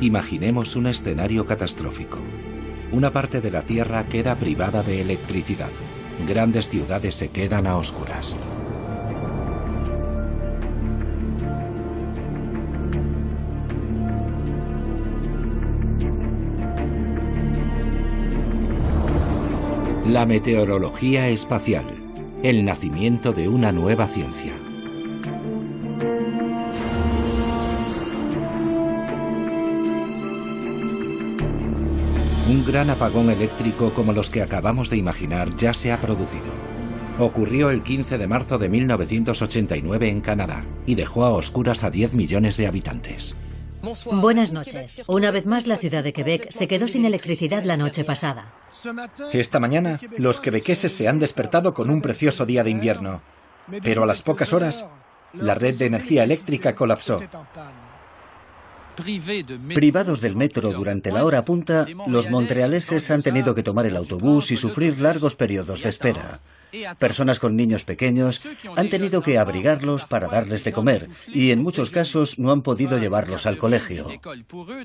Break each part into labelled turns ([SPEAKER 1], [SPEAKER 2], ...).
[SPEAKER 1] Imaginemos un escenario catastrófico. Una parte de la Tierra queda privada de electricidad. Grandes ciudades se quedan a oscuras. La meteorología espacial, el nacimiento de una nueva ciencia. Un gran apagón eléctrico como los que acabamos de imaginar ya se ha producido. Ocurrió el 15 de marzo de 1989 en Canadá y dejó a oscuras a 10 millones de habitantes.
[SPEAKER 2] Buenas noches. Una vez más, la ciudad de Quebec se quedó sin electricidad la noche pasada.
[SPEAKER 3] Esta mañana, los quebequeses se han despertado con un precioso día de invierno. Pero a las pocas horas, la red de energía eléctrica colapsó. Privados del metro durante la hora punta, los montrealeses han tenido que tomar el autobús y sufrir largos periodos de espera. Personas con niños pequeños han tenido que abrigarlos para darles de comer y en muchos casos no han podido llevarlos al colegio.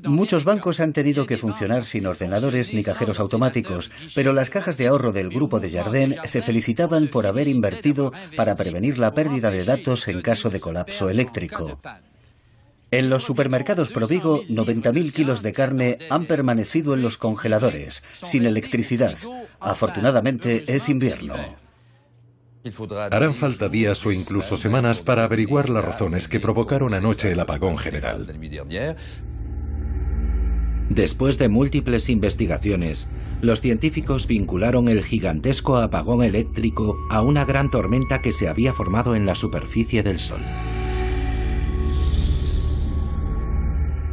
[SPEAKER 3] Muchos bancos han tenido que funcionar sin ordenadores ni cajeros automáticos, pero las cajas de ahorro del grupo Desjardins se felicitaban por haber invertido para prevenir la pérdida de datos en caso de colapso eléctrico. En los supermercados Provigo, 90.000 kilos de carne han permanecido en los congeladores, sin electricidad. Afortunadamente es invierno.
[SPEAKER 4] Harán falta días o incluso semanas para averiguar las razones que provocaron anoche el apagón general.
[SPEAKER 1] Después de múltiples investigaciones, los científicos vincularon el gigantesco apagón eléctrico a una gran tormenta que se había formado en la superficie del Sol.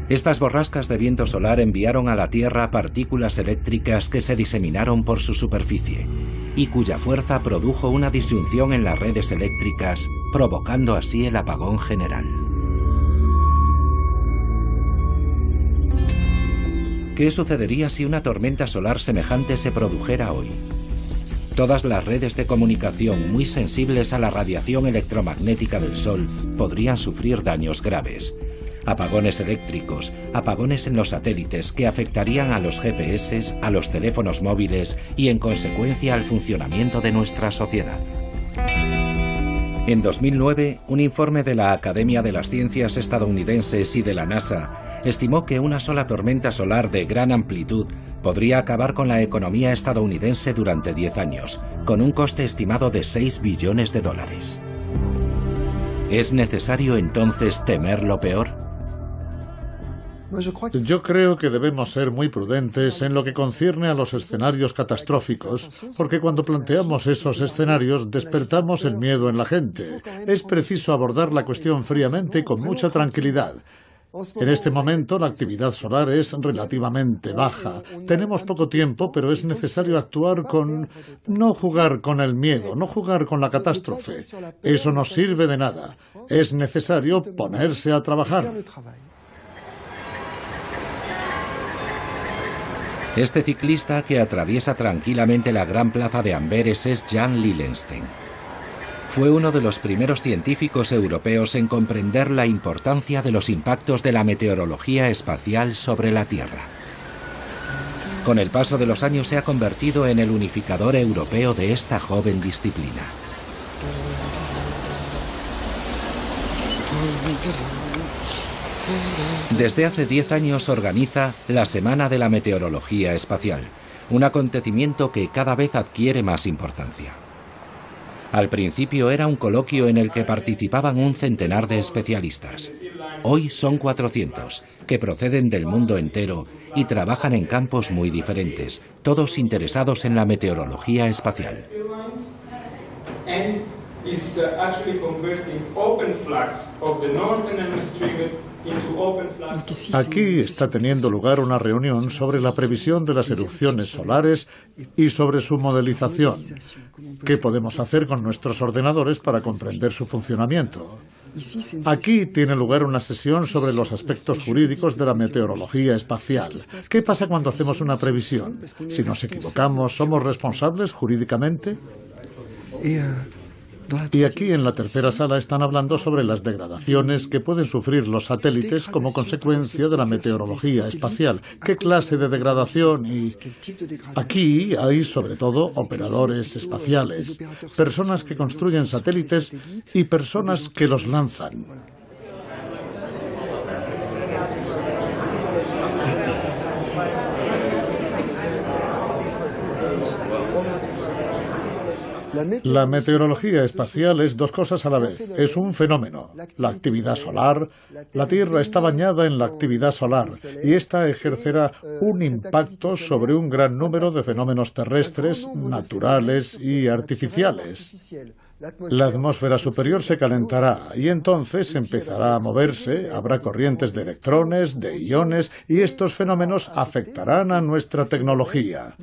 [SPEAKER 1] Estas borrascas de viento solar enviaron a la Tierra partículas eléctricas que se diseminaron por su superficie y cuya fuerza produjo una disyunción en las redes eléctricas, provocando así el apagón general. ¿Qué sucedería si una tormenta solar semejante se produjera hoy? Todas las redes de comunicación muy sensibles a la radiación electromagnética del Sol podrían sufrir daños graves. Apagones eléctricos, apagones en los satélites que afectarían a los GPS, a los teléfonos móviles y en consecuencia al funcionamiento de nuestra sociedad. En 2009, un informe de la Academia de las Ciencias estadounidenses y de la NASA estimó que una sola tormenta solar de gran amplitud podría acabar con la economía estadounidense durante 10 años, con un coste estimado de $6 billones. ¿Es necesario entonces temer lo peor?
[SPEAKER 5] Yo creo que debemos ser muy prudentes en lo que concierne a los escenarios catastróficos, porque cuando planteamos esos escenarios despertamos el miedo en la gente. Es preciso abordar la cuestión fríamente y con mucha tranquilidad. En este momento la actividad solar es relativamente baja. Tenemos poco tiempo, pero es necesario actuar con... no jugar con el miedo, no jugar con la catástrofe. Eso no sirve de nada. Es necesario ponerse a trabajar.
[SPEAKER 1] Este ciclista que atraviesa tranquilamente la gran plaza de Amberes es Jan Lillenstein. Fue uno de los primeros científicos europeos en comprender la importancia de los impactos de la meteorología espacial sobre la Tierra. Con el paso de los años se ha convertido en el unificador europeo de esta joven disciplina. Desde hace 10 años organiza la Semana de la Meteorología Espacial, un acontecimiento que cada vez adquiere más importancia. Al principio era un coloquio en el que participaban un centenar de especialistas. Hoy son 400, que proceden del mundo entero y trabajan en campos muy diferentes, todos interesados en la meteorología espacial.
[SPEAKER 5] Aquí está teniendo lugar una reunión sobre la previsión de las erupciones solares y sobre su modelización. ¿Qué podemos hacer con nuestros ordenadores para comprender su funcionamiento? Aquí tiene lugar una sesión sobre los aspectos jurídicos de la meteorología espacial. ¿Qué pasa cuando hacemos una previsión? Si nos equivocamos, ¿somos responsables jurídicamente? Y aquí en la tercera sala están hablando sobre las degradaciones que pueden sufrir los satélites como consecuencia de la meteorología espacial. ¿Qué clase de degradación? Y aquí hay sobre todo operadores espaciales, personas que construyen satélites y personas que los lanzan. La meteorología espacial es dos cosas a la vez. Es un fenómeno, la actividad solar. La Tierra está bañada en la actividad solar y esta ejercerá un impacto sobre un gran número de fenómenos terrestres, naturales y artificiales. La atmósfera superior se calentará y entonces empezará a moverse, habrá corrientes de electrones, de iones, y estos fenómenos afectarán a nuestra tecnología.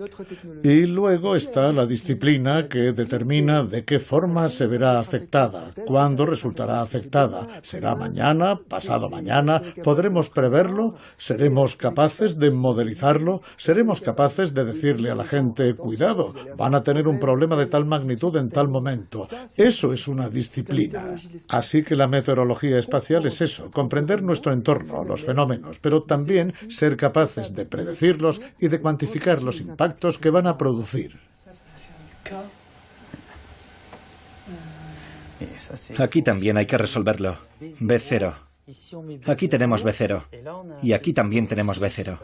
[SPEAKER 5] Y luego está la disciplina que determina de qué forma se verá afectada, cuándo resultará afectada. ¿Será mañana, pasado mañana? ¿Podremos preverlo? ¿Seremos capaces de modelizarlo? ¿Seremos capaces de decirle a la gente, cuidado, van a tener un problema de tal magnitud en tal momento? Eso es una disciplina. Así que la meteorología espacial es eso, comprender nuestro entorno, los fenómenos, pero también ser capaces de predecirlos y de cuantificar los impactos que van a producir.
[SPEAKER 3] Aquí también hay que resolverlo. B0. Aquí tenemos B0. Y aquí también tenemos B0.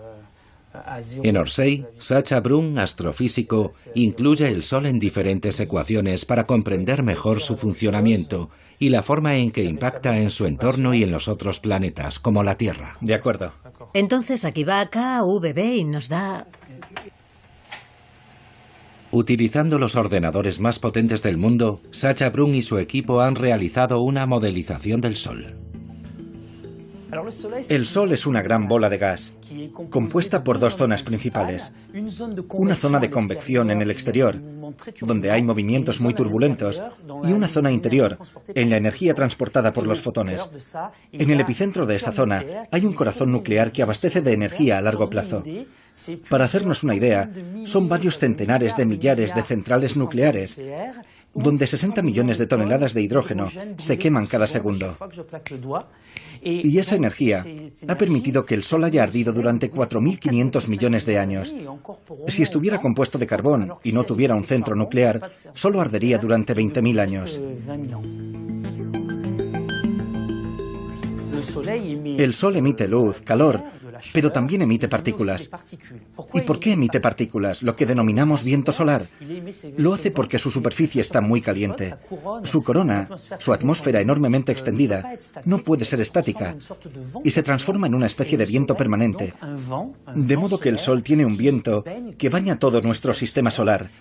[SPEAKER 1] En Orsay, Sacha Brun, astrofísico, incluye el Sol en diferentes ecuaciones para comprender mejor su funcionamiento y la forma en que impacta en su entorno y en los otros planetas, como la Tierra.
[SPEAKER 3] De acuerdo.
[SPEAKER 2] Entonces aquí va KVB y nos da...
[SPEAKER 1] Utilizando los ordenadores más potentes del mundo, Sacha Brun y su equipo han realizado una modelización del Sol.
[SPEAKER 3] El Sol es una gran bola de gas, compuesta por dos zonas principales. Una zona de convección en el exterior, donde hay movimientos muy turbulentos, y una zona interior, en la energía transportada por los fotones. En el epicentro de esa zona hay un corazón nuclear que abastece de energía a largo plazo. Para hacernos una idea, son varios centenares de millares de centrales nucleares, donde 60 millones de toneladas de hidrógeno se queman cada segundo. Y esa energía ha permitido que el Sol haya ardido durante 4.500 millones de años. Si estuviera compuesto de carbón y no tuviera un centro nuclear, solo ardería durante 20.000 años. El Sol emite luz, calor, pero también emite partículas. ¿Y por qué emite partículas, lo que denominamos viento solar? Lo hace porque su superficie está muy caliente. Su corona, su atmósfera enormemente extendida, no puede ser estática y se transforma en una especie de viento permanente. De modo que el Sol tiene un viento que baña todo nuestro sistema solar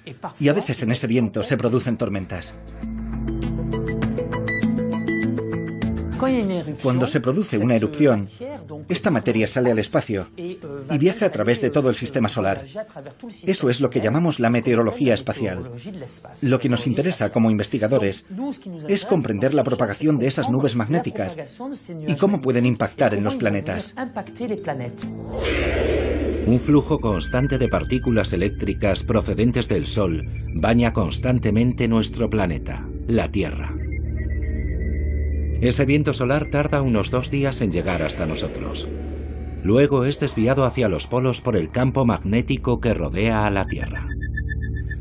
[SPEAKER 3] y a veces en ese viento se producen tormentas. Cuando se produce una erupción, esta materia sale al espacio y viaja a través de todo el sistema solar. Eso es lo que llamamos la meteorología espacial. Lo que nos interesa como investigadores es comprender la propagación de esas nubes magnéticas y cómo pueden impactar en los planetas.
[SPEAKER 1] Un flujo constante de partículas eléctricas procedentes del Sol baña constantemente nuestro planeta, la Tierra. Ese viento solar tarda unos 2 días en llegar hasta nosotros. Luego es desviado hacia los polos por el campo magnético que rodea a la Tierra.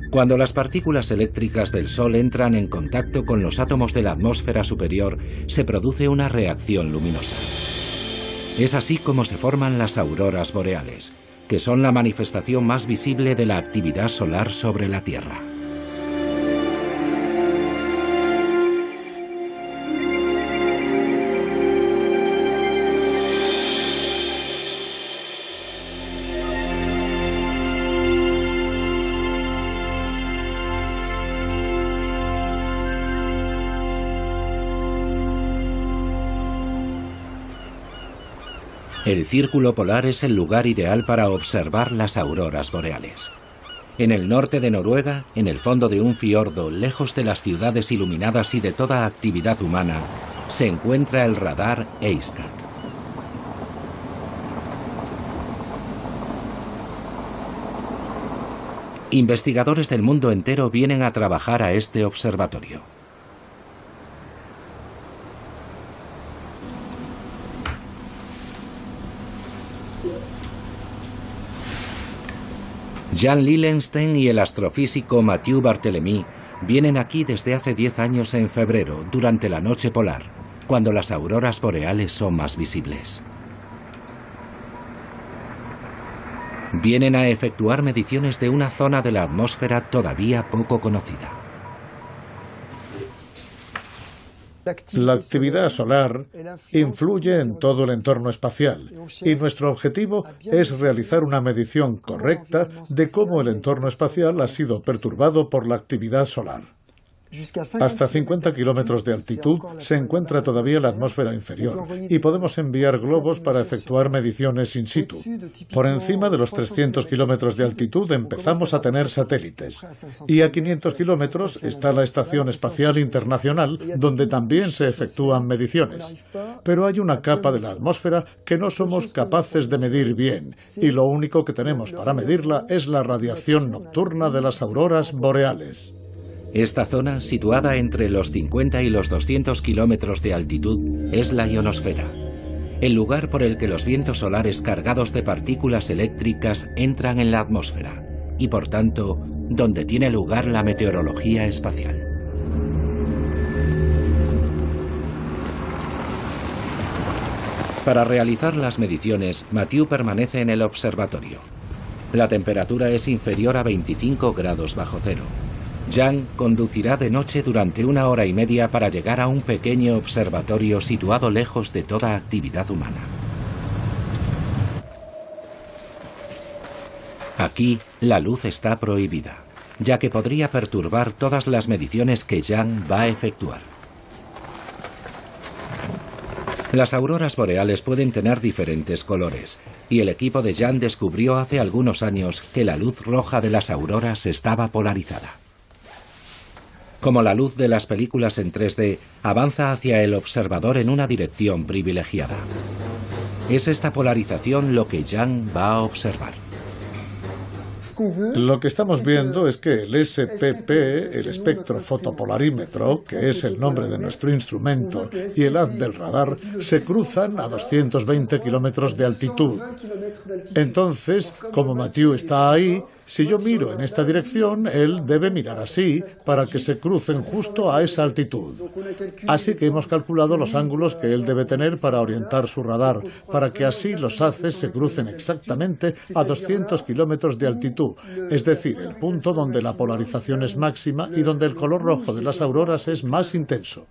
[SPEAKER 1] Cuando las partículas eléctricas del Sol entran en contacto con los átomos de la atmósfera superior, se produce una reacción luminosa. Es así como se forman las auroras boreales, que son la manifestación más visible de la actividad solar sobre la Tierra. El círculo polar es el lugar ideal para observar las auroras boreales. En el norte de Noruega, en el fondo de un fiordo, lejos de las ciudades iluminadas y de toda actividad humana, se encuentra el radar EISCAT. Investigadores del mundo entero vienen a trabajar a este observatorio. Jan Lillenstein y el astrofísico Mathieu Barthélemy vienen aquí desde hace 10 años en febrero, durante la noche polar, cuando las auroras boreales son más visibles. Vienen a efectuar mediciones de una zona de la atmósfera todavía poco conocida.
[SPEAKER 5] La actividad solar influye en todo el entorno espacial y nuestro objetivo es realizar una medición correcta de cómo el entorno espacial ha sido perturbado por la actividad solar. Hasta 50 kilómetros de altitud se encuentra todavía la atmósfera inferior y podemos enviar globos para efectuar mediciones in situ. Por encima de los 300 kilómetros de altitud empezamos a tener satélites y a 500 kilómetros está la Estación Espacial Internacional, donde también se efectúan mediciones. Pero hay una capa de la atmósfera que no somos capaces de medir bien y lo único que tenemos para medirla es la radiación nocturna de las auroras boreales.
[SPEAKER 1] Esta zona, situada entre los 50 y los 200 kilómetros de altitud, es la ionosfera, el lugar por el que los vientos solares cargados de partículas eléctricas entran en la atmósfera y, por tanto, donde tiene lugar la meteorología espacial. Para realizar las mediciones, Mathieu permanece en el observatorio. La temperatura es inferior a 25 grados bajo cero. Jan conducirá de noche durante 1 hora y media para llegar a un pequeño observatorio situado lejos de toda actividad humana. Aquí, la luz está prohibida, ya que podría perturbar todas las mediciones que Jan va a efectuar. Las auroras boreales pueden tener diferentes colores, y el equipo de Jan descubrió hace algunos años que la luz roja de las auroras estaba polarizada. Como la luz de las películas en 3D, avanza hacia el observador en una dirección privilegiada. Es esta polarización lo que Jan va a observar.
[SPEAKER 5] Lo que estamos viendo es que el SPP, el espectro fotopolarímetro, que es el nombre de nuestro instrumento, y el haz del radar se cruzan a 220 kilómetros de altitud. Entonces, como Mathieu está ahí, si yo miro en esta dirección, él debe mirar así para que se crucen justo a esa altitud. Así que hemos calculado los ángulos que él debe tener para orientar su radar, para que así los haces se crucen exactamente a 200 kilómetros de altitud, es decir, el punto donde la polarización es máxima y donde el color rojo de las auroras es más intenso.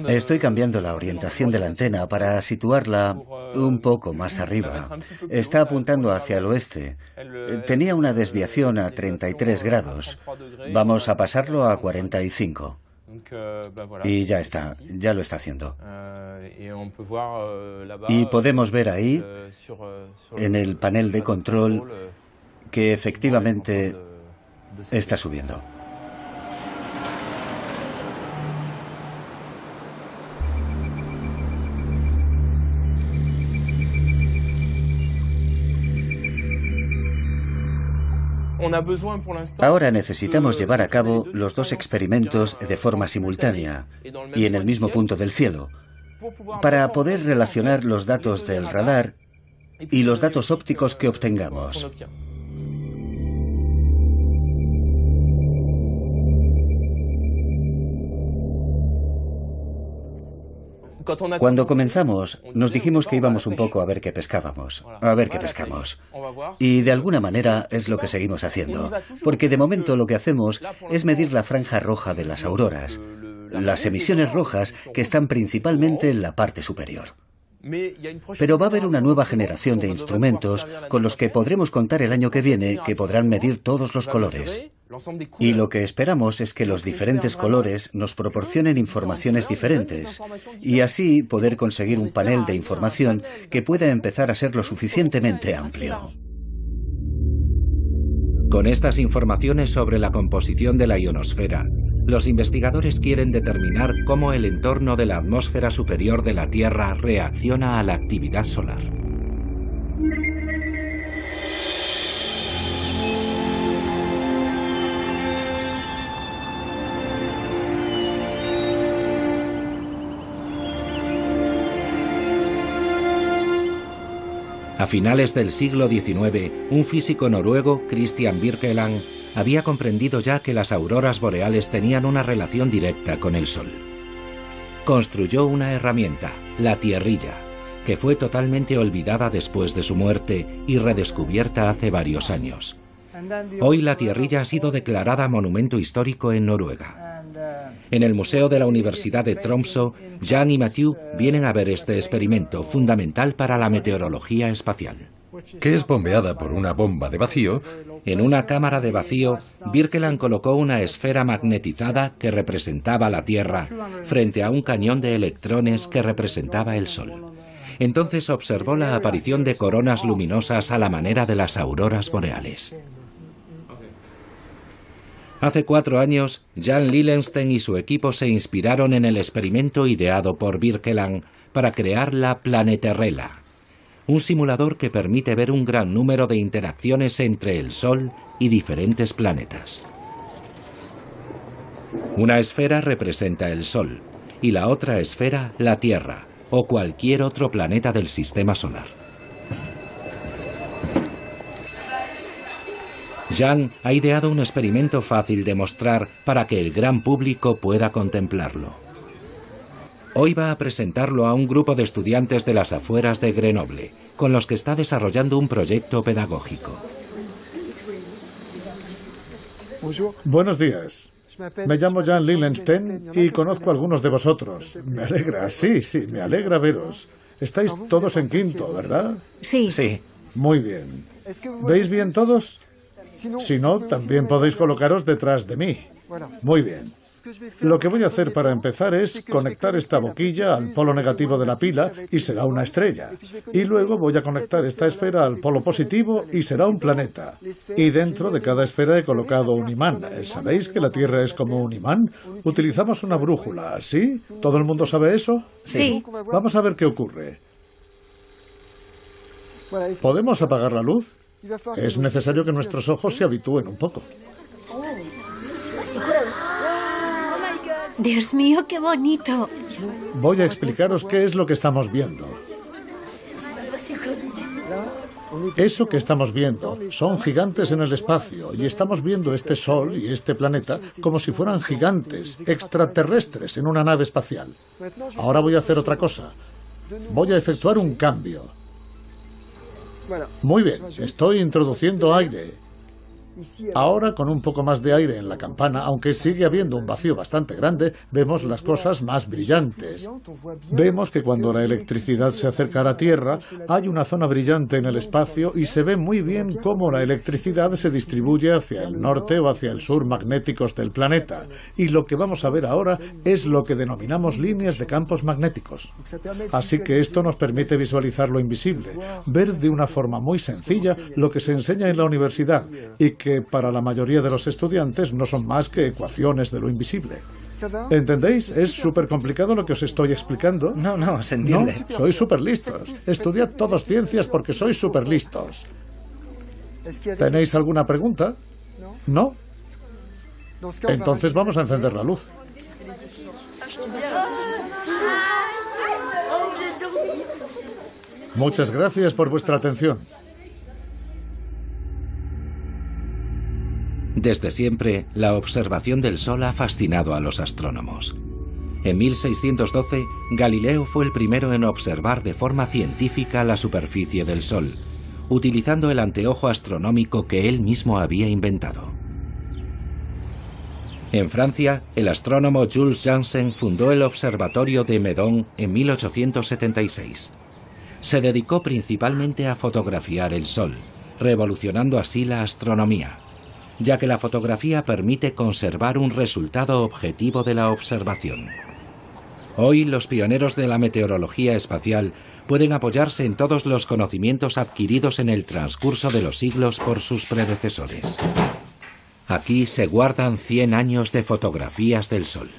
[SPEAKER 3] Estoy cambiando la orientación de la antena para situarla un poco más arriba. Está apuntando hacia el oeste. Tenía una desviación a 33 grados. Vamos a pasarlo a 45. Y ya está, ya lo está haciendo. Y podemos ver ahí, en el panel de control, que efectivamente está subiendo. Ahora necesitamos llevar a cabo los dos experimentos de forma simultánea y en el mismo punto del cielo, para poder relacionar los datos del radar y los datos ópticos que obtengamos. Cuando comenzamos, nos dijimos que íbamos un poco a ver qué pescábamos, a ver qué pescamos. Y de alguna manera es lo que seguimos haciendo, porque de momento lo que hacemos es medir la franja roja de las auroras, las emisiones rojas que están principalmente en la parte superior. Pero va a haber una nueva generación de instrumentos con los que podremos contar el año que viene que podrán medir todos los colores. Y lo que esperamos es que los diferentes colores nos proporcionen informaciones diferentes y así poder conseguir un panel de información que pueda empezar a ser lo suficientemente amplio.
[SPEAKER 1] Con estas informaciones sobre la composición de la ionosfera, los investigadores quieren determinar cómo el entorno de la atmósfera superior de la Tierra reacciona a la actividad solar. A finales del siglo XIX, un físico noruego, Christian Birkeland, había comprendido ya que las auroras boreales tenían una relación directa con el Sol. Construyó una herramienta, la tierrilla, que fue totalmente olvidada después de su muerte y redescubierta hace varios años. Hoy la tierrilla ha sido declarada monumento histórico en Noruega. En el Museo de la Universidad de Tromsø, Jan y Mathieu vienen a ver este experimento fundamental para la meteorología espacial.
[SPEAKER 4] Que es bombeada por una bomba de vacío.
[SPEAKER 1] En una cámara de vacío, Birkeland colocó una esfera magnetizada que representaba la Tierra frente a un cañón de electrones que representaba el Sol. Entonces observó la aparición de coronas luminosas a la manera de las auroras boreales. Hace 4 años, Jan Lillensten y su equipo se inspiraron en el experimento ideado por Birkeland para crear la Planeterrela, un simulador que permite ver un gran número de interacciones entre el Sol y diferentes planetas. Una esfera representa el Sol y la otra esfera la Tierra o cualquier otro planeta del sistema solar. Jan ha ideado un experimento fácil de mostrar para que el gran público pueda contemplarlo. Hoy va a presentarlo a un grupo de estudiantes de las afueras de Grenoble, con los que está desarrollando un proyecto pedagógico.
[SPEAKER 5] Buenos días. Me llamo Jan Lillensten y conozco a algunos de vosotros. Me alegra, sí, me alegra veros. Estáis todos en quinto, ¿verdad?
[SPEAKER 2] Sí.
[SPEAKER 1] Sí.
[SPEAKER 5] Muy bien. ¿Veis bien todos? Si no, también podéis colocaros detrás de mí. Muy bien. Lo que voy a hacer para empezar es conectar esta boquilla al polo negativo de la pila y será una estrella. Y luego voy a conectar esta esfera al polo positivo y será un planeta. Y dentro de cada esfera he colocado un imán. ¿Sabéis que la Tierra es como un imán? Utilizamos una brújula, ¿sí? ¿Todo el mundo sabe eso?
[SPEAKER 2] Sí.
[SPEAKER 5] Vamos a ver qué ocurre. ¿Podemos apagar la luz? Es necesario que nuestros ojos se habitúen un poco.
[SPEAKER 2] Dios mío, qué bonito.
[SPEAKER 5] Voy a explicaros qué es lo que estamos viendo. Eso que estamos viendo son gigantes en el espacio y estamos viendo este Sol y este planeta como si fueran gigantes, extraterrestres en una nave espacial. Ahora voy a hacer otra cosa. Voy a efectuar un cambio. Muy bien, estoy introduciendo aire. Ahora, con un poco más de aire en la campana, aunque sigue habiendo un vacío bastante grande, vemos las cosas más brillantes. Vemos que cuando la electricidad se acerca a la Tierra, hay una zona brillante en el espacio y se ve muy bien cómo la electricidad se distribuye hacia el norte o hacia el sur magnéticos del planeta. Y lo que vamos a ver ahora es lo que denominamos líneas de campos magnéticos. Así que esto nos permite visualizar lo invisible, ver de una forma muy sencilla lo que se enseña en la universidad y que para la mayoría de los estudiantes no son más que ecuaciones de lo invisible. ¿Entendéis? ¿Es súper complicado lo que os estoy explicando?
[SPEAKER 3] No, se entiende.
[SPEAKER 5] No, sois súper listos. Estudiad todos ciencias porque sois súper listos. ¿Tenéis alguna pregunta? ¿No? Entonces vamos a encender la luz. Muchas gracias por vuestra atención.
[SPEAKER 1] Desde siempre, la observación del Sol ha fascinado a los astrónomos. En 1612, Galileo fue el primero en observar de forma científica la superficie del Sol, utilizando el anteojo astronómico que él mismo había inventado. En Francia, el astrónomo Jules Janssen fundó el observatorio de Meudon en 1876. Se dedicó principalmente a fotografiar el Sol, revolucionando así la astronomía, ya que la fotografía permite conservar un resultado objetivo de la observación. Hoy, los pioneros de la meteorología espacial pueden apoyarse en todos los conocimientos adquiridos en el transcurso de los siglos por sus predecesores. Aquí se guardan 100 años de fotografías del Sol.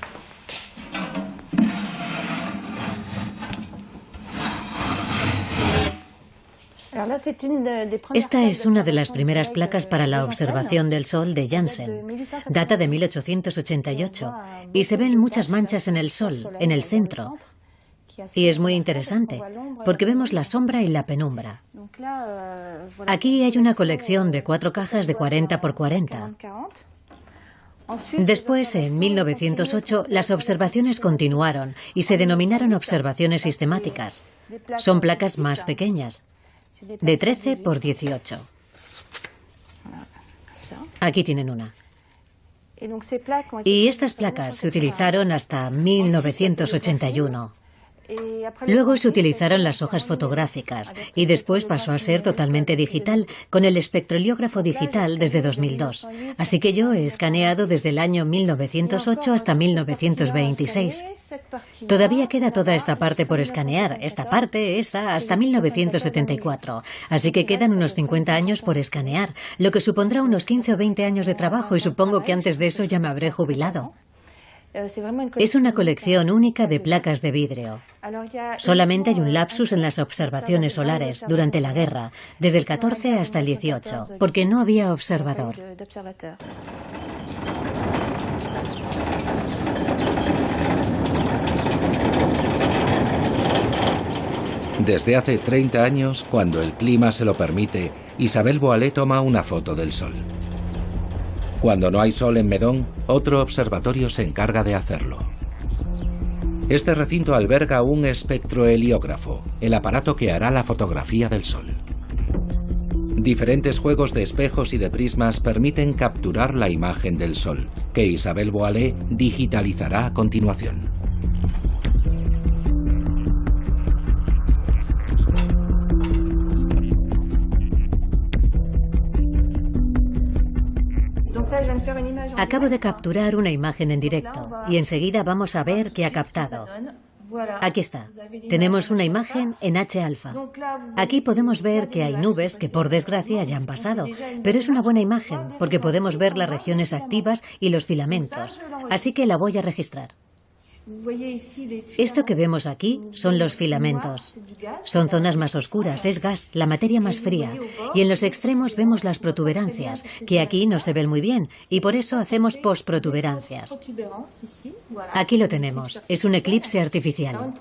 [SPEAKER 2] Esta es una de las primeras placas para la observación del Sol de Janssen. Data de 1888 y se ven muchas manchas en el Sol, en el centro, Y es muy interesante, porque vemos la sombra y la penumbra. Aquí hay una colección de 4 cajas de 40 por 40. Después, en 1908, las observaciones continuaron y se denominaron observaciones sistemáticas. Son placas más pequeñas, de 13 por 18. Aquí tienen una. Y estas placas se utilizaron hasta 1981. Luego se utilizaron las hojas fotográficas y después pasó a ser totalmente digital con el espectroliógrafo digital desde 2002. Así que yo he escaneado desde el año 1908 hasta 1926. Todavía queda toda esta parte por escanear, esta parte, esa, hasta 1974. Así que quedan unos 50 años por escanear, lo que supondrá unos 15 o 20 años de trabajo y supongo que antes de eso ya me habré jubilado. Es una colección única de placas de vidrio. Solamente hay un lapsus en las observaciones solares durante la guerra, desde el 14 hasta el 18, porque no había observador.
[SPEAKER 1] Desde hace 30 años, cuando el clima se lo permite, Isabelle Boilet toma una foto del Sol. Cuando no hay sol en Meudon, otro observatorio se encarga de hacerlo. Este recinto alberga un espectroheliógrafo, el aparato que hará la fotografía del Sol. Diferentes juegos de espejos y de prismas permiten capturar la imagen del Sol, que Isabelle Boilet digitalizará a continuación.
[SPEAKER 2] Acabo de capturar una imagen en directo y enseguida vamos a ver qué ha captado. Aquí está. Tenemos una imagen en H-alfa. Aquí podemos ver que hay nubes que por desgracia ya han pasado, pero es una buena imagen porque podemos ver las regiones activas y los filamentos. Así que la voy a registrar. Esto que vemos aquí son los filamentos. Son zonas más oscuras, es gas, la materia más fría. Y en los extremos vemos las protuberancias, que aquí no se ven muy bien, y por eso hacemos postprotuberancias. Aquí lo tenemos, es un eclipse artificial.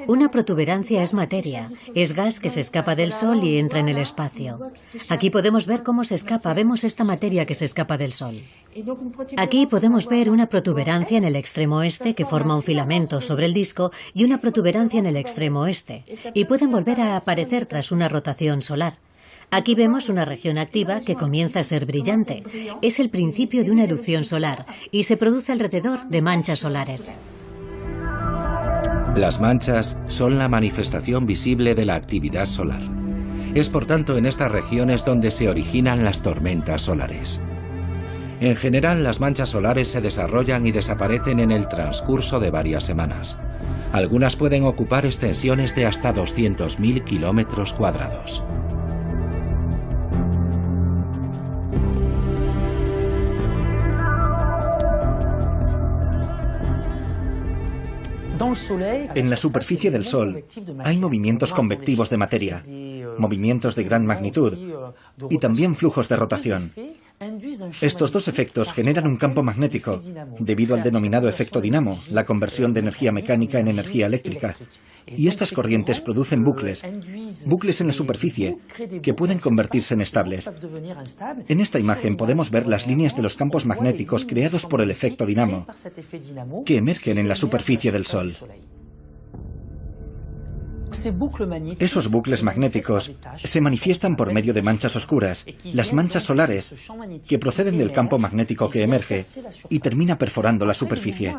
[SPEAKER 2] Una protuberancia es materia, es gas que se escapa del Sol y entra en el espacio. Aquí podemos ver cómo se escapa, vemos esta materia que se escapa del Sol. Aquí podemos ver una protuberancia en el extremo este que forma un filamento sobre el disco y una protuberancia en el extremo oeste, y pueden volver a aparecer tras una rotación solar. Aquí vemos una región activa que comienza a ser brillante. Es el principio de una erupción solar y se produce alrededor de manchas solares.
[SPEAKER 1] Las manchas son la manifestación visible de la actividad solar. Es por tanto en estas regiones donde se originan las tormentas solares. En general, las manchas solares se desarrollan y desaparecen en el transcurso de varias semanas. Algunas pueden ocupar extensiones de hasta 200.000 kilómetros cuadrados.
[SPEAKER 3] En la superficie del Sol hay movimientos convectivos de materia, movimientos de gran magnitud y también flujos de rotación. Estos dos efectos generan un campo magnético, debido al denominado efecto dinamo, la conversión de energía mecánica en energía eléctrica. Y estas corrientes producen bucles en la superficie, que pueden convertirse en estables. En esta imagen podemos ver las líneas de los campos magnéticos creados por el efecto dinamo, que emergen en la superficie del Sol. Esos bucles magnéticos se manifiestan por medio de manchas oscuras, las manchas solares, que proceden del campo magnético que emerge y termina perforando la superficie.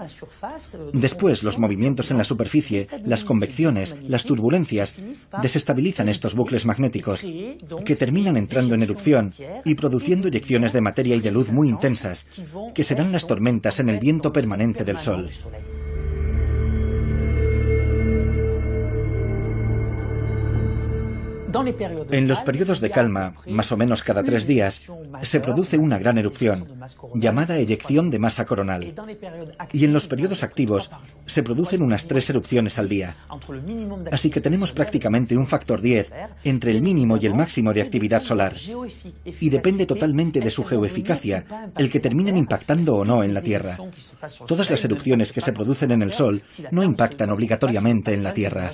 [SPEAKER 3] Después, los movimientos en la superficie, las convecciones, las turbulencias, desestabilizan estos bucles magnéticos, que terminan entrando en erupción y produciendo eyecciones de materia y de luz muy intensas, que serán las tormentas en el viento permanente del Sol. En los periodos de calma, más o menos cada 3 días, se produce una gran erupción, llamada eyección de masa coronal. Y en los periodos activos, se producen unas 3 erupciones al día. Así que tenemos prácticamente un factor 10 entre el mínimo y el máximo de actividad solar. Y depende totalmente de su geoeficacia el que terminen impactando o no en la Tierra. Todas las erupciones que se producen en el Sol no impactan obligatoriamente en la Tierra.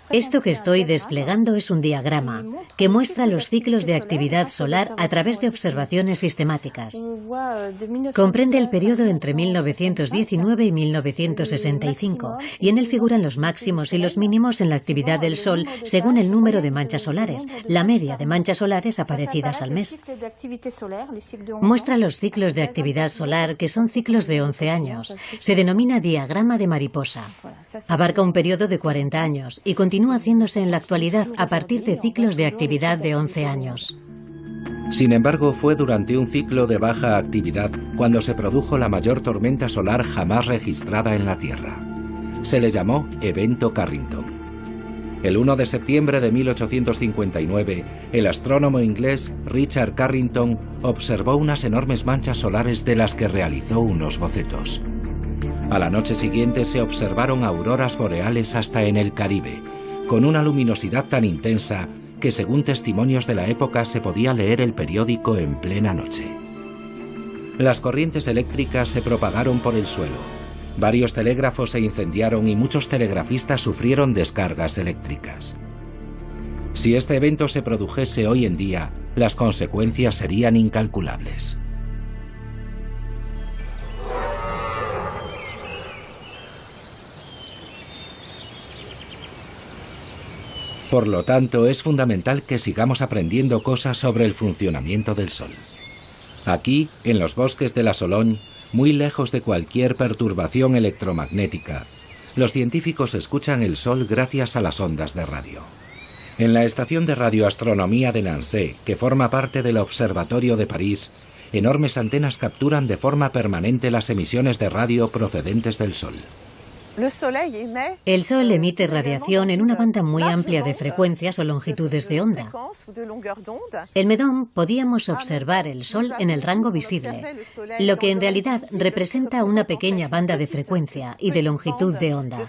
[SPEAKER 2] Esto que estoy desplegando es un diagrama que muestra los ciclos de actividad solar a través de observaciones sistemáticas. Comprende el periodo entre 1919 y 1965 y en él figuran los máximos y los mínimos en la actividad del Sol según el número de manchas solares, la media de manchas solares aparecidas al mes. Muestra los ciclos de actividad solar, que son ciclos de 11 años. Se denomina diagrama de mariposa. Abarca un periodo de 40 años y continúa haciéndose en la actualidad a partir de ciclos de actividad de 11 años.
[SPEAKER 1] Sin embargo, fue durante un ciclo de baja actividad cuando se produjo la mayor tormenta solar jamás registrada en la Tierra. Se le llamó Evento Carrington. El 1 de septiembre de 1859, el astrónomo inglés Richard Carrington observó unas enormes manchas solares de las que realizó unos bocetos. A la noche siguiente se observaron auroras boreales hasta en el Caribe, con una luminosidad tan intensa que según testimonios de la época se podía leer el periódico en plena noche. Las corrientes eléctricas se propagaron por el suelo. Varios telégrafos se incendiaron y muchos telegrafistas sufrieron descargas eléctricas. Si este evento se produjese hoy en día, las consecuencias serían incalculables. Por lo tanto, es fundamental que sigamos aprendiendo cosas sobre el funcionamiento del Sol. Aquí, en los bosques de la Sologne, muy lejos de cualquier perturbación electromagnética, los científicos escuchan el Sol gracias a las ondas de radio. En la estación de radioastronomía de Nancy, que forma parte del Observatorio de París, enormes antenas capturan de forma permanente las emisiones de radio procedentes del Sol.
[SPEAKER 2] El Sol emite radiación en una banda muy amplia de frecuencias o longitudes de onda. En Meudon podíamos observar el Sol en el rango visible, lo que en realidad representa una pequeña banda de frecuencia y de longitud de onda.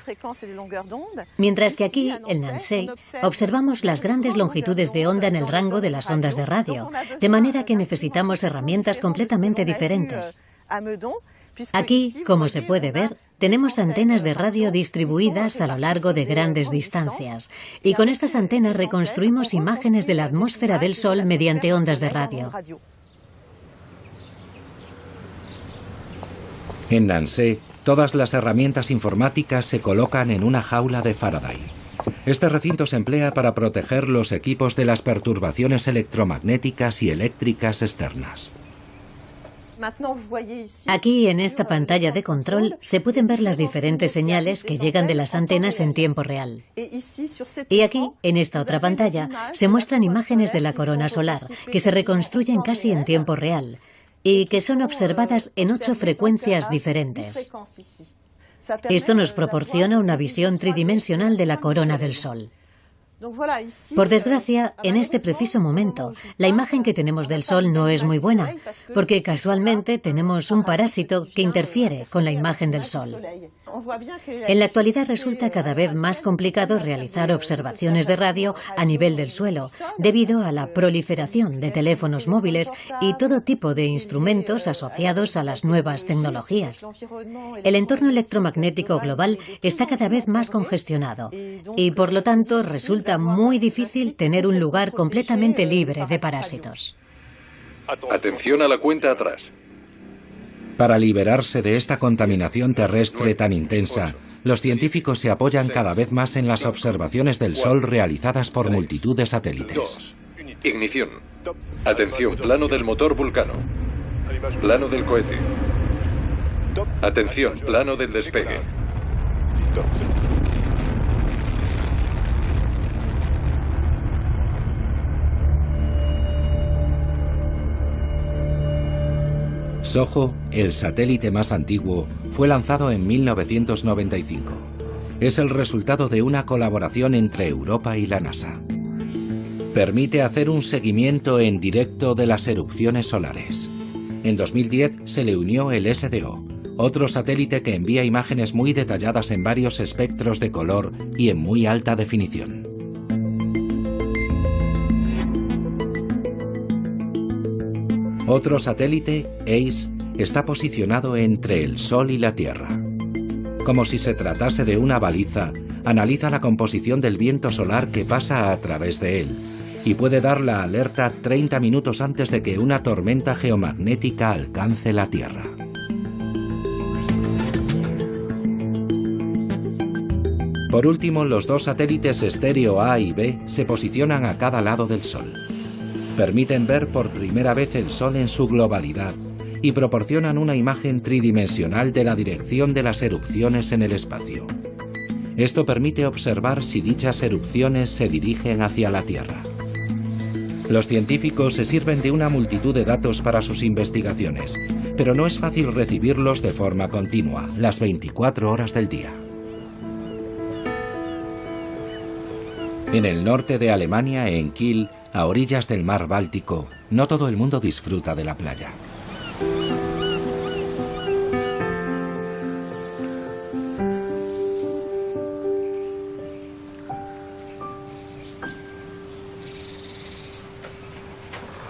[SPEAKER 2] Mientras que aquí, en Nancy, observamos las grandes longitudes de onda en el rango de las ondas de radio, de manera que necesitamos herramientas completamente diferentes. Aquí, como se puede ver, tenemos antenas de radio distribuidas a lo largo de grandes distancias, y con estas antenas reconstruimos imágenes de la atmósfera del Sol mediante ondas de radio.
[SPEAKER 1] En Nancy, todas las herramientas informáticas se colocan en una jaula de Faraday. Este recinto se emplea para proteger los equipos de las perturbaciones electromagnéticas y eléctricas externas.
[SPEAKER 2] Aquí, en esta pantalla de control, se pueden ver las diferentes señales que llegan de las antenas en tiempo real. Y aquí, en esta otra pantalla, se muestran imágenes de la corona solar, que se reconstruyen casi en tiempo real, y que son observadas en 8 frecuencias diferentes. Esto nos proporciona una visión tridimensional de la corona del Sol. Por desgracia, en este preciso momento, la imagen que tenemos del Sol no es muy buena, porque casualmente tenemos un parásito que interfiere con la imagen del Sol. En la actualidad resulta cada vez más complicado realizar observaciones de radio a nivel del suelo, debido a la proliferación de teléfonos móviles y todo tipo de instrumentos asociados a las nuevas tecnologías. El entorno electromagnético global está cada vez más congestionado y, por lo tanto, resulta muy difícil tener un lugar completamente libre de parásitos.
[SPEAKER 4] Atención a la cuenta atrás.
[SPEAKER 1] Para liberarse de esta contaminación terrestre tan intensa, los científicos se apoyan cada vez más en las observaciones del Sol realizadas por multitud de satélites.
[SPEAKER 4] Ignición. Atención, plano del motor Vulcano. Plano del cohete. Atención, plano del despegue.
[SPEAKER 1] SOHO, el satélite más antiguo, fue lanzado en 1995. Es el resultado de una colaboración entre Europa y la NASA. Permite hacer un seguimiento en directo de las erupciones solares. En 2010 se le unió el SDO, otro satélite que envía imágenes muy detalladas en varios espectros de color y en muy alta definición. Otro satélite, ACE, está posicionado entre el Sol y la Tierra. Como si se tratase de una baliza, analiza la composición del viento solar que pasa a través de él y puede dar la alerta 30 minutos antes de que una tormenta geomagnética alcance la Tierra. Por último, los dos satélites estéreo A y B se posicionan a cada lado del Sol. Permiten ver por primera vez el Sol en su globalidad y proporcionan una imagen tridimensional de la dirección de las erupciones en el espacio. Esto permite observar si dichas erupciones se dirigen hacia la Tierra. Los científicos se sirven de una multitud de datos para sus investigaciones, pero no es fácil recibirlos de forma continua, las 24 horas del día. En el norte de Alemania, en Kiel, a orillas del mar Báltico, no todo el mundo disfruta de la playa.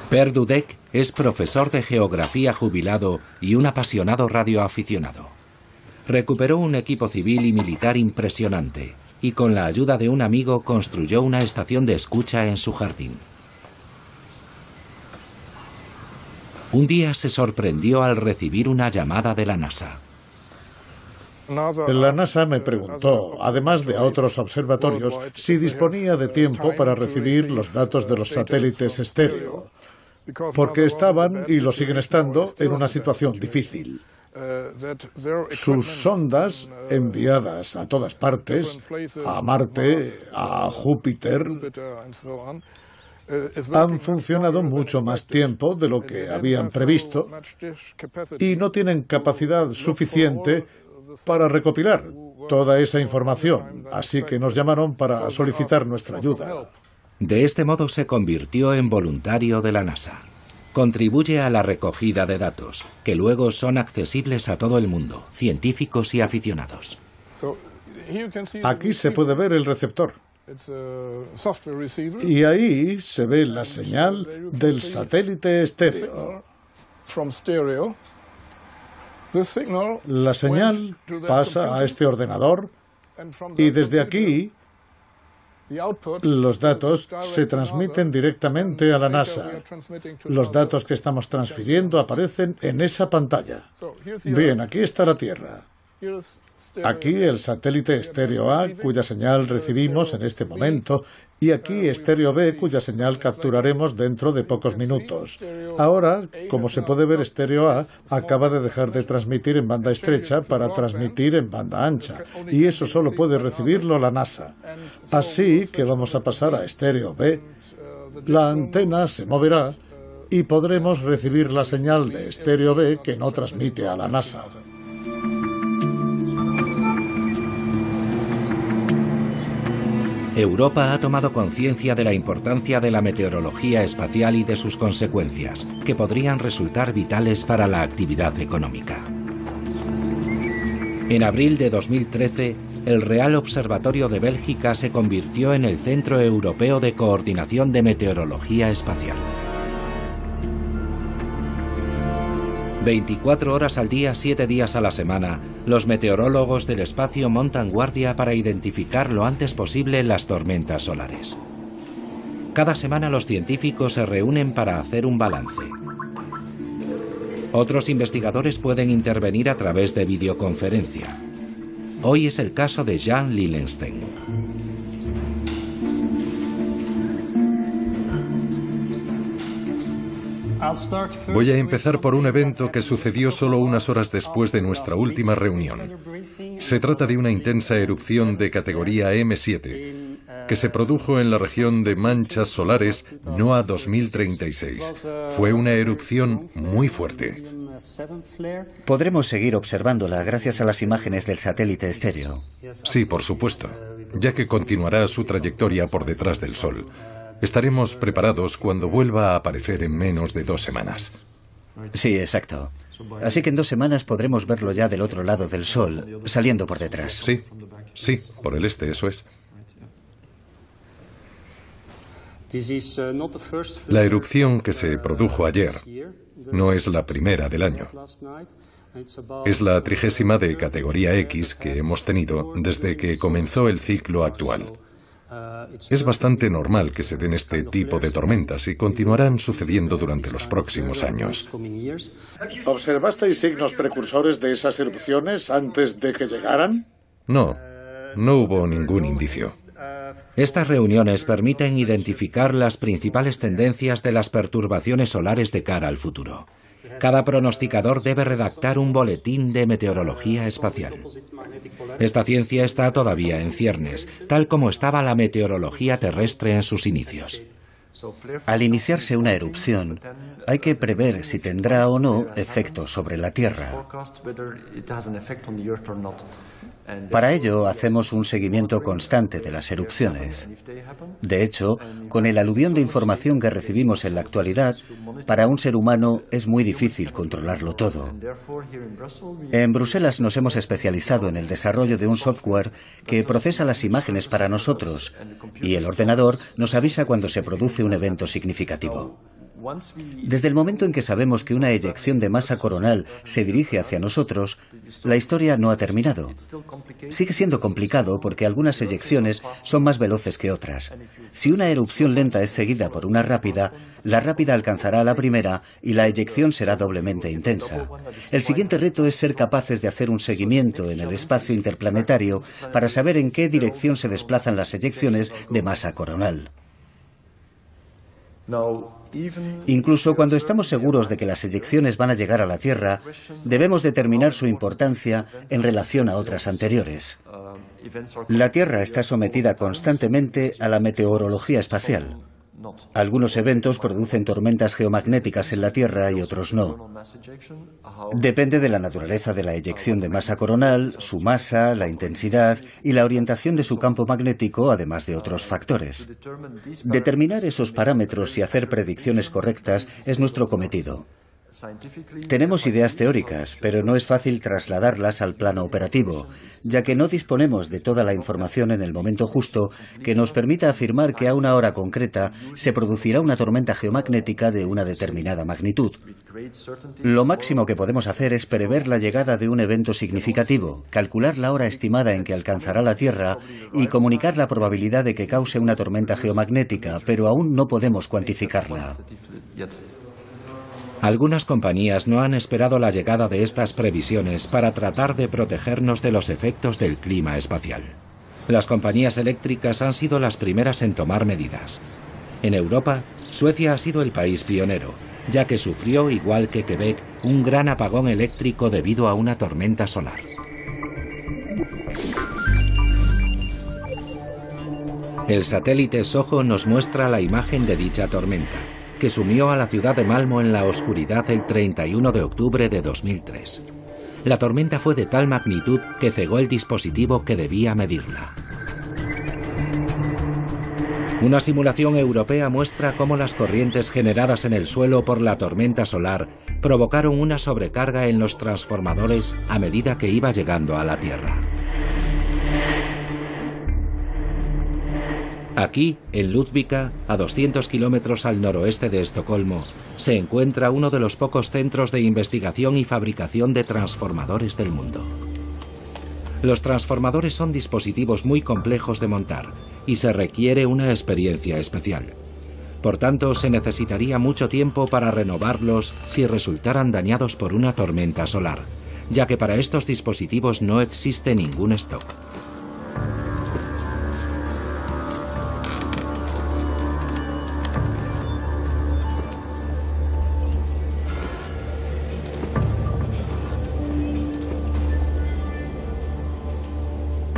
[SPEAKER 1] Per Dudek es profesor de geografía jubilado y un apasionado radioaficionado. Recuperó un equipo civil y militar impresionante y con la ayuda de un amigo construyó una estación de escucha en su jardín. Un día se sorprendió al recibir una llamada de la NASA.
[SPEAKER 5] La NASA me preguntó, además de a otros observatorios, si disponía de tiempo para recibir los datos de los satélites estéreo, porque estaban, y lo siguen estando, en una situación difícil. Sus sondas, enviadas a todas partes, a Marte, a Júpiter, han funcionado mucho más tiempo de lo que habían previsto y no tienen capacidad suficiente para recopilar toda esa información, así que nos llamaron para solicitar nuestra ayuda.
[SPEAKER 1] De este modo se convirtió en voluntario de la NASA. Contribuye a la recogida de datos, que luego son accesibles a todo el mundo, científicos y aficionados.
[SPEAKER 5] Aquí se puede ver el receptor. Y ahí se ve la señal del satélite estéreo. La señal pasa a este ordenador y desde aquí los datos se transmiten directamente a la NASA. Los datos que estamos transfiriendo aparecen en esa pantalla. Bien, aquí está la Tierra. Aquí el satélite estéreo A, cuya señal recibimos en este momento, y aquí estéreo B, cuya señal capturaremos dentro de pocos minutos. Ahora, como se puede ver, estéreo A acaba de dejar de transmitir en banda estrecha para transmitir en banda ancha, y eso solo puede recibirlo la NASA. Así que vamos a pasar a estéreo B. La antena se moverá y podremos recibir la señal de estéreo B que no transmite a la NASA.
[SPEAKER 1] Europa ha tomado conciencia de la importancia de la meteorología espacial y de sus consecuencias, que podrían resultar vitales para la actividad económica. En abril de 2013, el Real Observatorio de Bélgica se convirtió en el Centro Europeo de Coordinación de Meteorología Espacial. 24 horas al día, 7 días a la semana, los meteorólogos del espacio montan guardia para identificar lo antes posible las tormentas solares. Cada semana los científicos se reúnen para hacer un balance. Otros investigadores pueden intervenir a través de videoconferencia. Hoy es el caso de Jan Lillenstein.
[SPEAKER 4] Voy a empezar por un evento que sucedió solo unas horas después de nuestra última reunión. Se trata de una intensa erupción de categoría M7 que se produjo en la región de manchas solares NOAA 2036. Fue una erupción muy fuerte.
[SPEAKER 3] Podremos seguir observándola gracias a las imágenes del satélite estéreo.
[SPEAKER 4] Sí, por supuesto, ya que continuará su trayectoria por detrás del Sol. Estaremos preparados cuando vuelva a aparecer en menos de 2 semanas.
[SPEAKER 3] Sí, exacto. Así que en 2 semanas podremos verlo ya del otro lado del Sol, saliendo por detrás.
[SPEAKER 4] Sí, por el este, eso es. La erupción que se produjo ayer no es la primera del año. Es la 30ª de categoría X que hemos tenido desde que comenzó el ciclo actual. Es bastante normal que se den este tipo de tormentas y continuarán sucediendo durante los próximos años.
[SPEAKER 5] ¿Observasteis signos precursores de esas erupciones antes de que llegaran?
[SPEAKER 4] No hubo ningún indicio.
[SPEAKER 1] Estas reuniones permiten identificar las principales tendencias de las perturbaciones solares de cara al futuro. Cada pronosticador debe redactar un boletín de meteorología espacial. Esta ciencia está todavía en ciernes, tal como estaba la meteorología terrestre en sus inicios.
[SPEAKER 3] Al iniciarse una erupción, hay que prever si tendrá o no efecto sobre la Tierra. Para ello, hacemos un seguimiento constante de las erupciones. De hecho, con el aluvión de información que recibimos en la actualidad, para un ser humano es muy difícil controlarlo todo. En Bruselas nos hemos especializado en el desarrollo de un software que procesa las imágenes para nosotros, y el ordenador nos avisa cuando se produce un evento significativo. Desde el momento en que sabemos que una eyección de masa coronal se dirige hacia nosotros, la historia no ha terminado. Sigue siendo complicado porque algunas eyecciones son más veloces que otras. Si una erupción lenta es seguida por una rápida, la rápida alcanzará a la primera y la eyección será doblemente intensa. El siguiente reto es ser capaces de hacer un seguimiento en el espacio interplanetario para saber en qué dirección se desplazan las eyecciones de masa coronal. Incluso cuando estamos seguros de que las eyecciones van a llegar a la Tierra, debemos determinar su importancia en relación a otras anteriores. La Tierra está sometida constantemente a la meteorología espacial. Algunos eventos producen tormentas geomagnéticas en la Tierra y otros no. Depende de la naturaleza de la eyección de masa coronal, su masa, la intensidad y la orientación de su campo magnético, además de otros factores. Determinar esos parámetros y hacer predicciones correctas es nuestro cometido. Tenemos ideas teóricas, pero no es fácil trasladarlas al plano operativo, ya que no disponemos de toda la información en el momento justo que nos permita afirmar que a una hora concreta se producirá una tormenta geomagnética de una determinada magnitud. Lo máximo que podemos hacer es prever la llegada de un evento significativo, calcular la hora estimada en que alcanzará la Tierra y comunicar la probabilidad de que cause una tormenta geomagnética, pero aún no podemos cuantificarla.
[SPEAKER 1] Algunas compañías no han esperado la llegada de estas previsiones para tratar de protegernos de los efectos del clima espacial. Las compañías eléctricas han sido las primeras en tomar medidas. En Europa, Suecia ha sido el país pionero, ya que sufrió, igual que Quebec, un gran apagón eléctrico debido a una tormenta solar. El satélite SOHO nos muestra la imagen de dicha tormenta, que sumió a la ciudad de Malmö en la oscuridad el 31 de octubre de 2003. La tormenta fue de tal magnitud que cegó el dispositivo que debía medirla. Una simulación europea muestra cómo las corrientes generadas en el suelo por la tormenta solar provocaron una sobrecarga en los transformadores a medida que iba llegando a la Tierra. Aquí, en Ludvika, a 200 kilómetros al noroeste de Estocolmo, se encuentra uno de los pocos centros de investigación y fabricación de transformadores del mundo. Los transformadores son dispositivos muy complejos de montar y se requiere una experiencia especial. Por tanto, se necesitaría mucho tiempo para renovarlos si resultaran dañados por una tormenta solar, ya que para estos dispositivos no existe ningún stock.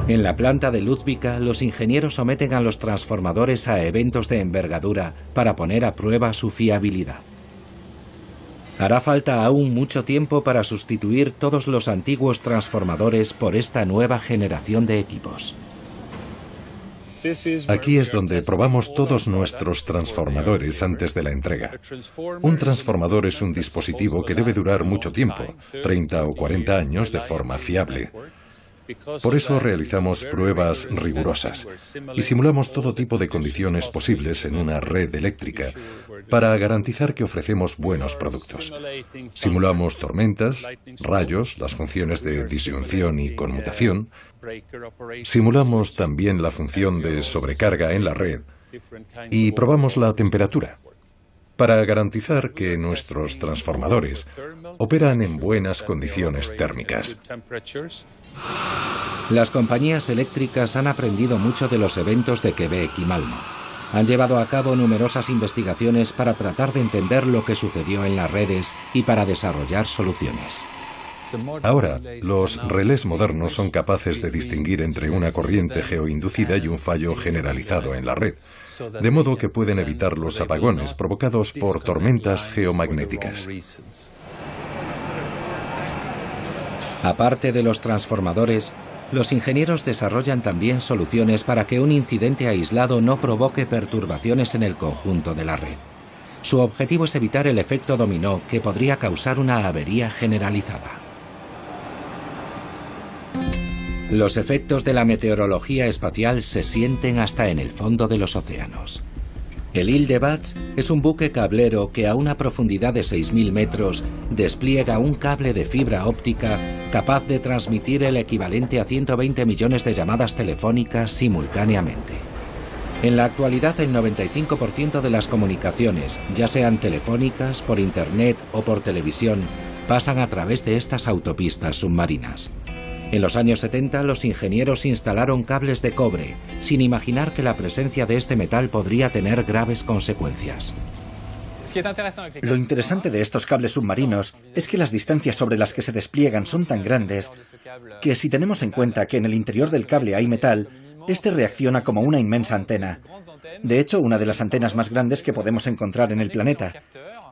[SPEAKER 1] En la planta de Ludvika, los ingenieros someten a los transformadores a eventos de envergadura para poner a prueba su fiabilidad. Hará falta aún mucho tiempo para sustituir todos los antiguos transformadores por esta nueva generación de equipos.
[SPEAKER 4] Aquí es donde probamos todos nuestros transformadores antes de la entrega. Un transformador es un dispositivo que debe durar mucho tiempo, 30 o 40 años de forma fiable. Por eso realizamos pruebas rigurosas y simulamos todo tipo de condiciones posibles en una red eléctrica para garantizar que ofrecemos buenos productos. Simulamos tormentas, rayos, las funciones de disyunción y conmutación. Simulamos también la función de sobrecarga en la red y probamos la temperatura para garantizar que nuestros transformadores operan en buenas condiciones térmicas.
[SPEAKER 1] Las compañías eléctricas han aprendido mucho de los eventos de Quebec y Malmo. Han llevado a cabo numerosas investigaciones para tratar de entender lo que sucedió en las redes y para desarrollar soluciones.
[SPEAKER 4] Ahora, los relés modernos son capaces de distinguir entre una corriente geoinducida y un fallo generalizado en la red, de modo que pueden evitar los apagones provocados por tormentas geomagnéticas.
[SPEAKER 1] Aparte de los transformadores, los ingenieros desarrollan también soluciones para que un incidente aislado no provoque perturbaciones en el conjunto de la red. Su objetivo es evitar el efecto dominó que podría causar una avería generalizada. Los efectos de la meteorología espacial se sienten hasta en el fondo de los océanos. El Île-de-Bats es un buque cablero que a una profundidad de 6.000 metros despliega un cable de fibra óptica capaz de transmitir el equivalente a 120 millones de llamadas telefónicas simultáneamente. En la actualidad, el 95% de las comunicaciones, ya sean telefónicas, por internet o por televisión, pasan a través de estas autopistas submarinas. En los años 70, los ingenieros instalaron cables de cobre, sin imaginar que la presencia de este metal podría tener graves consecuencias.
[SPEAKER 3] Lo interesante de estos cables submarinos es que las distancias sobre las que se despliegan son tan grandes que si tenemos en cuenta que en el interior del cable hay metal, este reacciona como una inmensa antena. De hecho, una de las antenas más grandes que podemos encontrar en el planeta.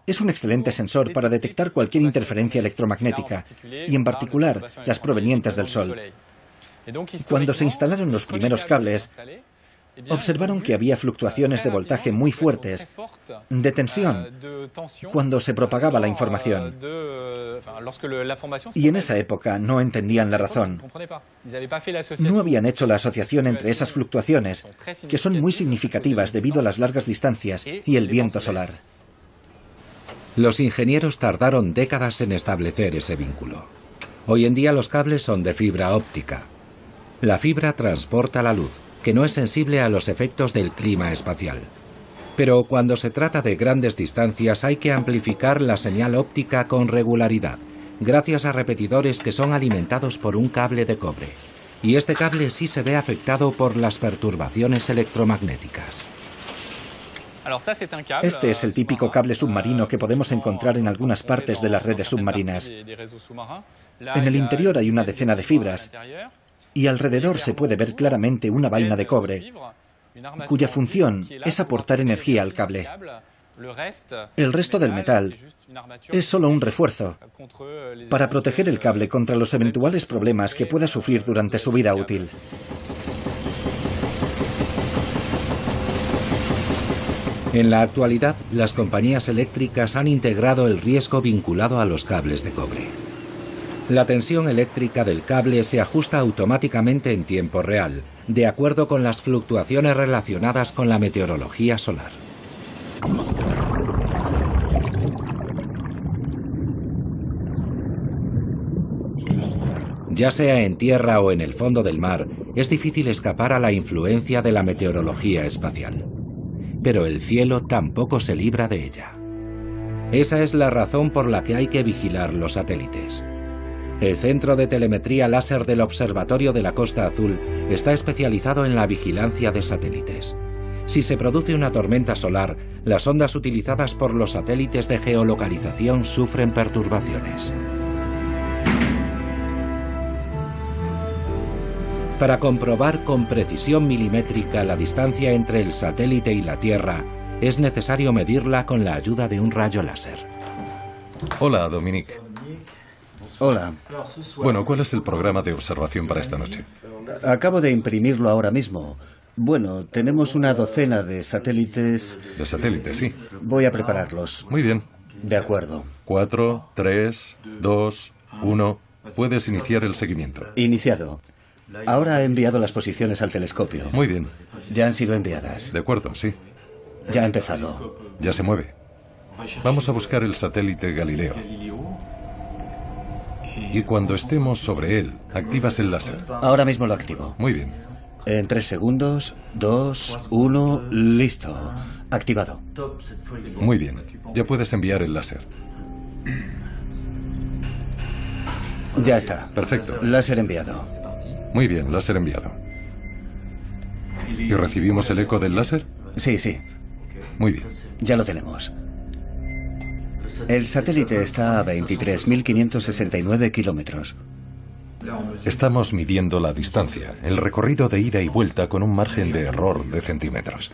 [SPEAKER 3] Es un excelente sensor para detectar cualquier interferencia electromagnética, y en particular las provenientes del Sol. Cuando se instalaron los primeros cables, observaron que había fluctuaciones de voltaje muy fuertes, de tensión, cuando se propagaba la información. Y en esa época no entendían la razón. No habían hecho la asociación entre esas fluctuaciones, que son muy significativas debido a las largas distancias y el viento solar.
[SPEAKER 1] Los ingenieros tardaron décadas en establecer ese vínculo. Hoy en día los cables son de fibra óptica. La fibra transporta la luz, que no es sensible a los efectos del clima espacial. Pero cuando se trata de grandes distancias hay que amplificar la señal óptica con regularidad, gracias a repetidores que son alimentados por un cable de cobre. Y este cable sí se ve afectado por las perturbaciones electromagnéticas.
[SPEAKER 3] Este es el típico cable submarino que podemos encontrar en algunas partes de las redes submarinas. En el interior hay una decena de fibras y alrededor se puede ver claramente una vaina de cobre, cuya función es aportar energía al cable. El resto del metal es solo un refuerzo para proteger el cable contra los eventuales problemas que pueda sufrir durante su vida útil.
[SPEAKER 1] En la actualidad, las compañías eléctricas han integrado el riesgo vinculado a los cables de cobre. La tensión eléctrica del cable se ajusta automáticamente en tiempo real, de acuerdo con las fluctuaciones relacionadas con la meteorología solar. Ya sea en tierra o en el fondo del mar, es difícil escapar a la influencia de la meteorología espacial. Pero el cielo tampoco se libra de ella. Esa es la razón por la que hay que vigilar los satélites. El Centro de Telemetría Láser del Observatorio de la Costa Azul está especializado en la vigilancia de satélites. Si se produce una tormenta solar, las ondas utilizadas por los satélites de geolocalización sufren perturbaciones. Para comprobar con precisión milimétrica la distancia entre el satélite y la Tierra, es necesario medirla con la ayuda de un rayo láser.
[SPEAKER 4] Hola, Dominique.
[SPEAKER 3] Hola.
[SPEAKER 4] Bueno, ¿cuál es el programa de observación para esta noche?
[SPEAKER 3] Acabo de imprimirlo ahora mismo. Bueno, tenemos una docena de satélites.
[SPEAKER 4] De satélites, sí.
[SPEAKER 3] Voy a prepararlos.
[SPEAKER 4] Muy bien.
[SPEAKER 3] De acuerdo.
[SPEAKER 4] 4, 3, 2, 1. Puedes iniciar el seguimiento.
[SPEAKER 3] Iniciado. Ahora he enviado las posiciones al telescopio.
[SPEAKER 4] Muy bien.
[SPEAKER 3] Ya han sido enviadas.
[SPEAKER 4] De acuerdo, sí.
[SPEAKER 3] Ya ha empezado.
[SPEAKER 4] Ya se mueve. Vamos a buscar el satélite Galileo. Y cuando estemos sobre él, activas el láser.
[SPEAKER 3] Ahora mismo lo activo.
[SPEAKER 4] Muy bien.
[SPEAKER 3] En 3 segundos, 2, 1, listo. Activado.
[SPEAKER 4] Muy bien. Ya puedes enviar el láser.
[SPEAKER 3] Ya está.
[SPEAKER 4] Perfecto.
[SPEAKER 3] Láser enviado.
[SPEAKER 4] Muy bien, láser enviado. ¿Y recibimos el eco del láser?
[SPEAKER 3] Sí, sí.
[SPEAKER 4] Muy bien.
[SPEAKER 3] Ya lo tenemos. El satélite está a 23.569 kilómetros.
[SPEAKER 4] Estamos midiendo la distancia, el recorrido de ida y vuelta con un margen de error de centímetros.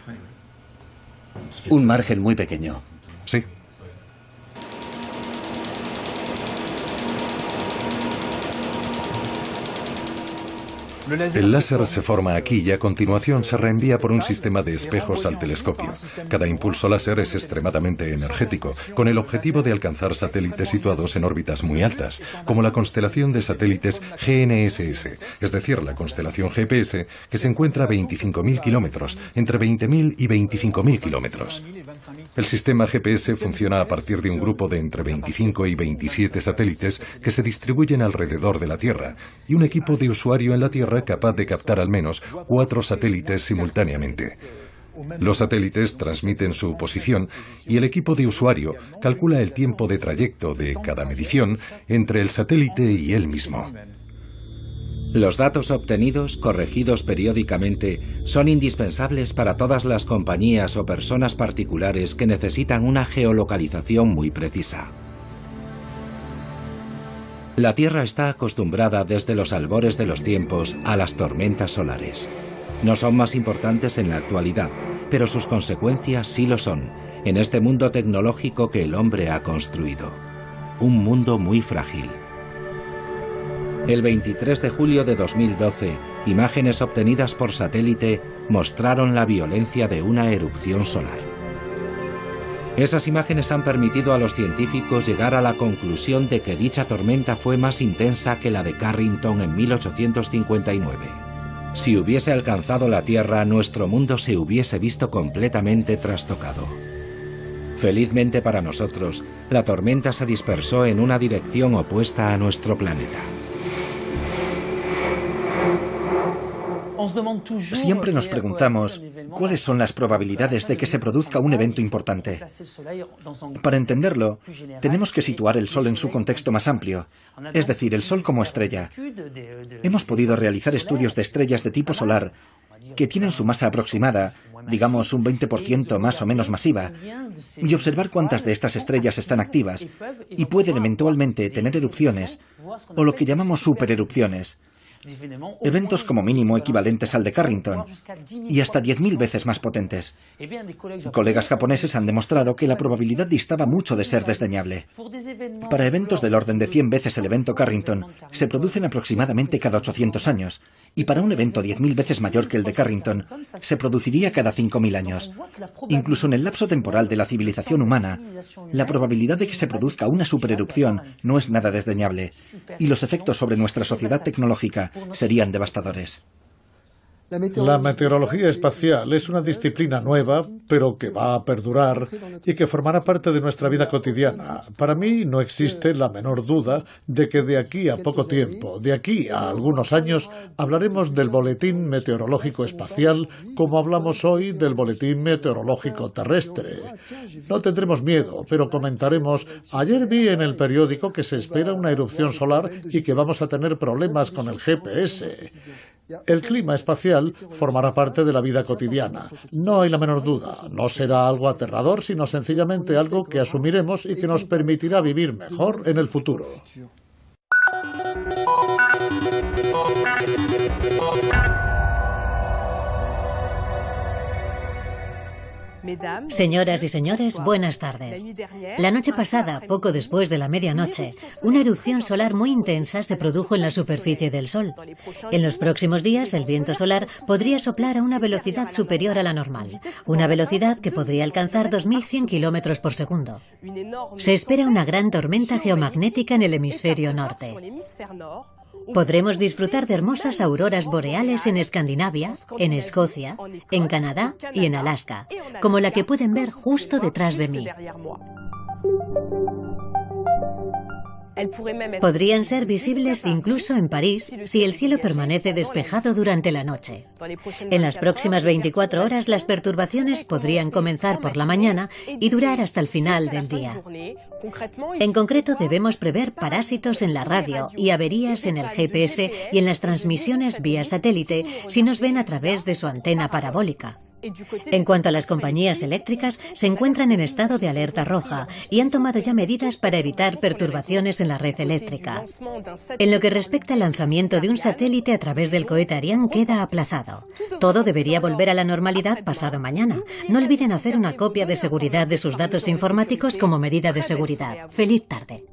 [SPEAKER 3] Un margen muy pequeño.
[SPEAKER 4] Sí. El láser se forma aquí y a continuación se reenvía por un sistema de espejos al telescopio. Cada impulso láser es extremadamente energético, con el objetivo de alcanzar satélites situados en órbitas muy altas, como la constelación de satélites GNSS, es decir, la constelación GPS, que se encuentra a 25.000 kilómetros, entre 20.000 y 25.000 kilómetros. El sistema GPS funciona a partir de un grupo de entre 25 y 27 satélites que se distribuyen alrededor de la Tierra, y un equipo de usuario en la Tierra capaz de captar al menos 4 satélites simultáneamente. Los satélites transmiten su posición y el equipo de usuario calcula el tiempo de trayecto de cada medición entre el satélite y él mismo.
[SPEAKER 1] Los datos obtenidos, corregidos periódicamente, son indispensables para todas las compañías o personas particulares que necesitan una geolocalización muy precisa. La Tierra está acostumbrada desde los albores de los tiempos a las tormentas solares. No son más importantes en la actualidad, pero sus consecuencias sí lo son, en este mundo tecnológico que el hombre ha construido. Un mundo muy frágil. El 23 de julio de 2012, imágenes obtenidas por satélite mostraron la violencia de una erupción solar. Esas imágenes han permitido a los científicos llegar a la conclusión de que dicha tormenta fue más intensa que la de Carrington en 1859. Si hubiese alcanzado la Tierra, nuestro mundo se hubiese visto completamente trastocado. Felizmente para nosotros, la tormenta se dispersó en una dirección opuesta a nuestro planeta.
[SPEAKER 6] Siempre nos preguntamos cuáles son las probabilidades de que se produzca un evento importante. Para entenderlo, tenemos que situar el Sol en su contexto más amplio, es decir, el Sol como estrella. Hemos podido realizar estudios de estrellas de tipo solar que tienen su masa aproximada, digamos un 20% más o menos masiva, y observar cuántas de estas estrellas están activas y pueden eventualmente tener erupciones o lo que llamamos supererupciones. Eventos como mínimo equivalentes al de Carrington y hasta 10.000 veces más potentes. Colegas japoneses han demostrado que la probabilidad distaba mucho de ser desdeñable. Para eventos del orden de 100 veces el evento Carrington se producen aproximadamente cada 800 años y para un evento 10.000 veces mayor que el de Carrington se produciría cada 5.000 años. Incluso en el lapso temporal de la civilización humana, la probabilidad de que se produzca una supererupción no es nada desdeñable y los efectos sobre nuestra sociedad tecnológica serían devastadores.
[SPEAKER 5] La meteorología espacial es una disciplina nueva, pero que va a perdurar y que formará parte de nuestra vida cotidiana. Para mí no existe la menor duda de que de aquí a poco tiempo, de aquí a algunos años, hablaremos del Boletín Meteorológico Espacial como hablamos hoy del Boletín Meteorológico Terrestre. No tendremos miedo, pero comentaremos: ayer vi en el periódico que se espera una erupción solar y que vamos a tener problemas con el GPS. El clima espacial formará parte de la vida cotidiana. No hay la menor duda. No será algo aterrador, sino sencillamente algo que asumiremos y que nos permitirá vivir mejor en el futuro.
[SPEAKER 2] Señoras y señores, buenas tardes. La noche pasada, poco después de la medianoche, una erupción solar muy intensa se produjo en la superficie del Sol. En los próximos días, el viento solar podría soplar a una velocidad superior a la normal, una velocidad que podría alcanzar 2100 kilómetros por segundo. Se espera una gran tormenta geomagnética en el hemisferio norte. Podremos disfrutar de hermosas auroras boreales en Escandinavia, en Escocia, en Canadá y en Alaska, como la que pueden ver justo detrás de mí. Podrían ser visibles incluso en París si el cielo permanece despejado durante la noche. En las próximas 24 horas las perturbaciones podrían comenzar por la mañana y durar hasta el final del día. En concreto, debemos prever parásitos en la radio y averías en el GPS y en las transmisiones vía satélite si nos ven a través de su antena parabólica. En cuanto a las compañías eléctricas, se encuentran en estado de alerta roja y han tomado ya medidas para evitar perturbaciones en la red eléctrica. En lo que respecta al lanzamiento de un satélite a través del cohete Ariane, queda aplazado. Todo debería volver a la normalidad pasado mañana. No olviden hacer una copia de seguridad de sus datos informáticos como medida de seguridad. ¡Feliz tarde!